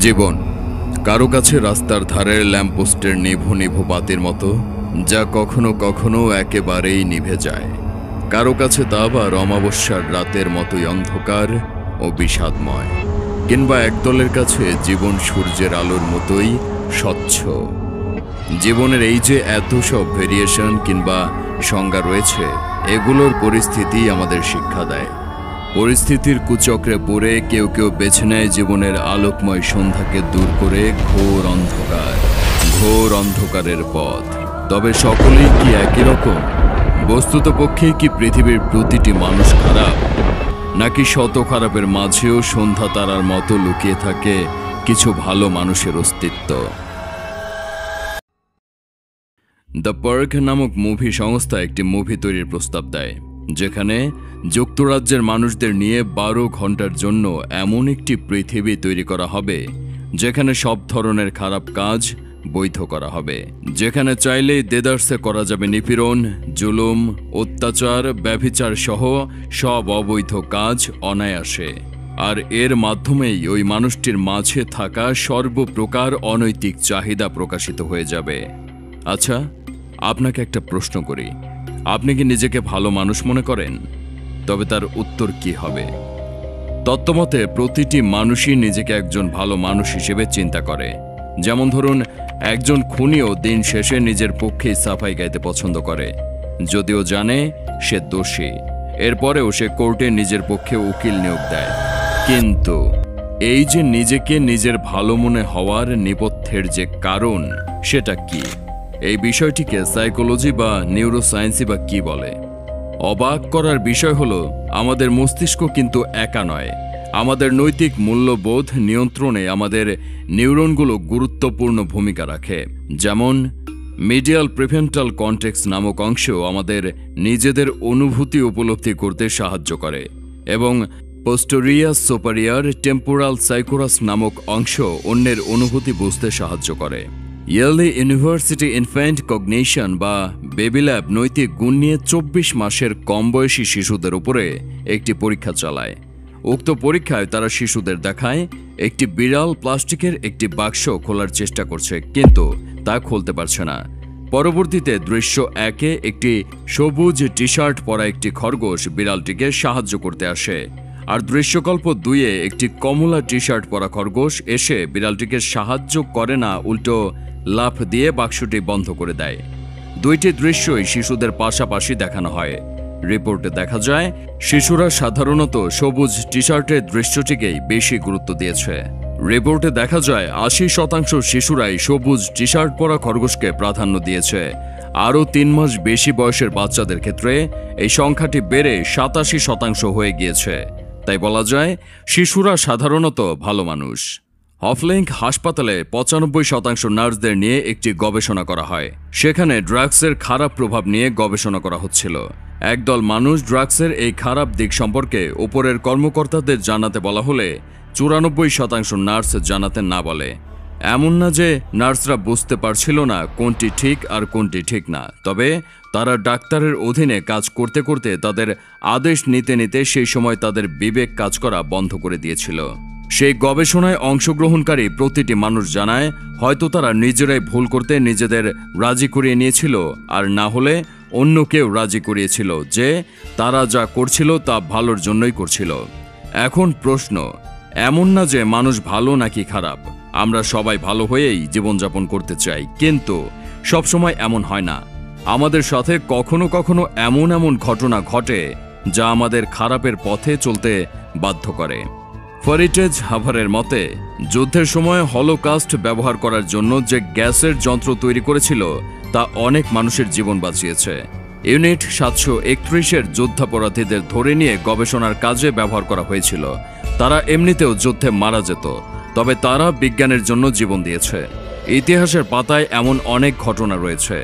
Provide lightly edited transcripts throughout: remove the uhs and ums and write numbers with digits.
জীবন কারো কাছে রাস্তার ধারের ল্যাম্পপোস্টের নিভু নিভু বাতির মতো, যা কখনো কখনো একেবারেই নিভে যায়। কারো কাছে তা আবার অমাবস্যার রাতের মতোই অন্ধকার ও বিষাদময়। কিংবা একদলের কাছে জীবন সূর্যের আলোর মতোই স্বচ্ছ। জীবনের এই যে এত সব ভেরিয়েশন কিংবা সংজ্ঞা রয়েছে, এগুলোর পরিস্থিতি আমাদের শিক্ষা দেয়। পরিস্থিতির কুচক্রে পড়ে কেউ কেউ বেছে নেয় জীবনের আলোকময় সন্ধ্যাকে দূর করে ঘোর অন্ধকারের পথ। তবে সকলেই কি একই রকম? বস্তুতপক্ষে কি পৃথিবীর প্রতিটি মানুষ খারাপ, নাকি শত খারাপের মাঝেও সন্ধ্যা তারার মতো লুকিয়ে থাকে কিছু ভালো মানুষের অস্তিত্ব? দ্য পার্ক নামক মুভি সংস্থা একটি মুভি তৈরির প্রস্তাব দেয়, যেখানে যুক্তরাজ্যের মানুষদের নিয়ে 12 ঘন্টার জন্য এমন একটি পৃথিবী তৈরি করা হবে যেখানে সব ধরনের খারাপ কাজ বৈধ করা হবে, যেখানে চাইলেই দেদারসে করা যাবে নিপীড়ন, জুলুম, অত্যাচার, ব্যভিচার সহ সব অবৈধ কাজ অনায়াসে। আর এর মাধ্যমেই ওই মানুষটির মাঝে থাকা সর্বপ্রকার অনৈতিক চাহিদা প্রকাশিত হয়ে যাবে। আচ্ছা, আপনাকে একটা প্রশ্ন করি, আপনি কি নিজেকে ভালো মানুষ মনে করেন? তবে তার উত্তর কি হবে? তত্ত্বমতে প্রতিটি মানুষই নিজেকে একজন ভালো মানুষ হিসেবে চিন্তা করে। যেমন ধরুন, একজন খুনিও দিন শেষে নিজের পক্ষেই সাফাই গাইতে পছন্দ করে, যদিও জানে সে দোষী। এরপরেও সে কোর্টে নিজের পক্ষে উকিল নিয়োগ দেয়। কিন্তু এই যে নিজেকে নিজের ভালো মনে হওয়ার নেপথ্যের যে কারণ, সেটা কি? এই বিষয়টিকে সাইকোলজি বা নিউরোসায়েন্সই বা কি বলে? অবাক করার বিষয় হলো, আমাদের মস্তিষ্ক কিন্তু একা নয়। আমাদের নৈতিক মূল্যবোধ নিয়ন্ত্রণে আমাদের নিউরনগুলো গুরুত্বপূর্ণ ভূমিকা রাখে। যেমন মিডিয়াল প্রিফ্রন্টাল কর্টেক্স নামক অংশ আমাদের নিজেদের অনুভূতি উপলব্ধি করতে সাহায্য করে, এবং পোস্টেরিয়ার সুপারিয়র টেম্পোরাল সাইকোরাস নামক অংশ অন্যের অনুভূতি বুঝতে সাহায্য করে। ইয়েলি ইউনিভার্সিটি ইনফ্যান্ট কগনিশন বা বেবি ল্যাব নৈতিক গুণ নিয়ে 24 মাসের কম বয়সী শিশুদের উপরে একটি পরীক্ষা চালায়। উক্ত পরীক্ষায় তারা শিশুদের দেখায় একটি বিড়াল প্লাস্টিকের একটি বাক্স খোলার চেষ্টা করছে, কিন্তু তা খুলতে পারছে না। পরবর্তীতে দৃশ্য 1-এ একটি সবুজ টি শার্ট পরা একটি খরগোশ বিড়ালটিকে সাহায্য করতে আসে, আর দৃশ্যকল্প 2-এ একটি কমলা টি শার্ট পরা খরগোশ এসে বিড়ালটিকে সাহায্য করে না, উল্টো লাফ দিয়ে বাক্সটি বন্ধ করে দেয়। দুইটি দৃশ্যই শিশুদের পাশাপাশি দেখানো হয়। রিপোর্টে দেখা যায়, শিশুরা সাধারণত সবুজ টি শার্টের দৃশ্যটিকেই বেশি গুরুত্ব দিয়েছে। রিপোর্টে দেখা যায় 80% শিশুরাই সবুজ টি শার্ট পরা খরগোশকে প্রাধান্য দিয়েছে। আরও 3 মাস বেশি বয়সের বাচ্চাদের ক্ষেত্রে এই সংখ্যাটি বেড়ে 87% হয়ে গিয়েছে। তাই বলা যায়, শিশুরা সাধারণত ভালো মানুষ। হফলিংক হাসপাতালে 95% নার্সদের নিয়ে একটি গবেষণা করা হয়। সেখানে ড্রাগসের খারাপ প্রভাব নিয়ে গবেষণা করা হচ্ছিল। একদল মানুষ ড্রাগসের এই খারাপ দিক সম্পর্কে উপরের কর্মকর্তাদের জানাতে বলা হলে 94% নার্স জানাতে না বলে। এমন না যে নার্সরা বুঝতে পারছিল না কোনটি ঠিক আর কোনটি ঠিক না, তবে তারা ডাক্তারের অধীনে কাজ করতে করতে তাদের আদেশ নিতে নিতে সেই সময় তাদের বিবেক কাজ করা বন্ধ করে দিয়েছিল। সেই গবেষণায় অংশগ্রহণকারী প্রতিটি মানুষ জানায়, হয়তো তারা নিজেরাই ভুল করতে নিজেদের রাজি করিয়ে নিয়েছিল, আর না হলে অন্য কেউ রাজি করিয়েছিল যে তারা যা করছিল তা ভালোর জন্যই করছিল। এখন প্রশ্ন, এমন না যে মানুষ ভালো নাকি খারাপ, আমরা সবাই ভালো হয়েই জীবনযাপন করতে চাই, কিন্তু সবসময় এমন হয় না। আমাদের সাথে কখনো কখনো এমন ঘটনা ঘটে যা আমাদের খারাপের পথে চলতে বাধ্য করে। ফরিটেজ হাভারের মতে, যুদ্ধের সময় হলোকাস্ট ব্যবহার করার জন্য যে গ্যাসের যন্ত্র তৈরি করেছিল তা অনেক মানুষের জীবন বাঁচিয়েছে। ইউনিট 731-এর যুদ্ধাপরাধীদের ধরে নিয়ে গবেষণার কাজে ব্যবহার করা হয়েছিল। তারা এমনিতেও যুদ্ধে মারা যেত, তবে তারা বিজ্ঞানের জন্য জীবন দিয়েছে। ইতিহাসের পাতায় এমন অনেক ঘটনা রয়েছে,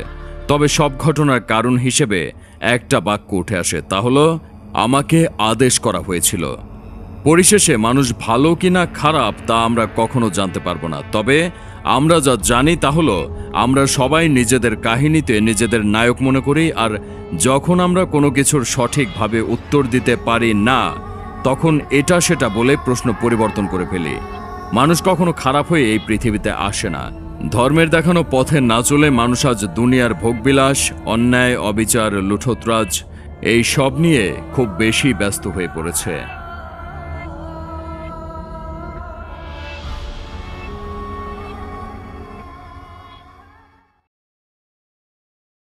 তবে সব ঘটনার কারণ হিসেবে একটা বাক্য উঠে আসে, তা হলো আমাকে আদেশ করা হয়েছিল। পরিশেষে মানুষ ভালো কিনা খারাপ তা আমরা কখনো জানতে পারবো না, তবে আমরা যা জানি তা হলো আমরা সবাই নিজেদের কাহিনীতে নিজেদের নায়ক মনে করি, আর যখন আমরা কোনো কিছুর সঠিকভাবে উত্তর দিতে পারি না, তখন এটা সেটা বলে প্রশ্ন পরিবর্তন করে ফেলি। মানুষ কখনো খারাপ হয়ে এই পৃথিবীতে আসে না। ধর্মের দেখানো পথে না চলে মানুষ আজ দুনিয়ার ভোগবিলাস, অন্যায়, অবিচার, লুঠতরাজ এই সব নিয়ে খুব বেশি ব্যস্ত হয়ে পড়েছে।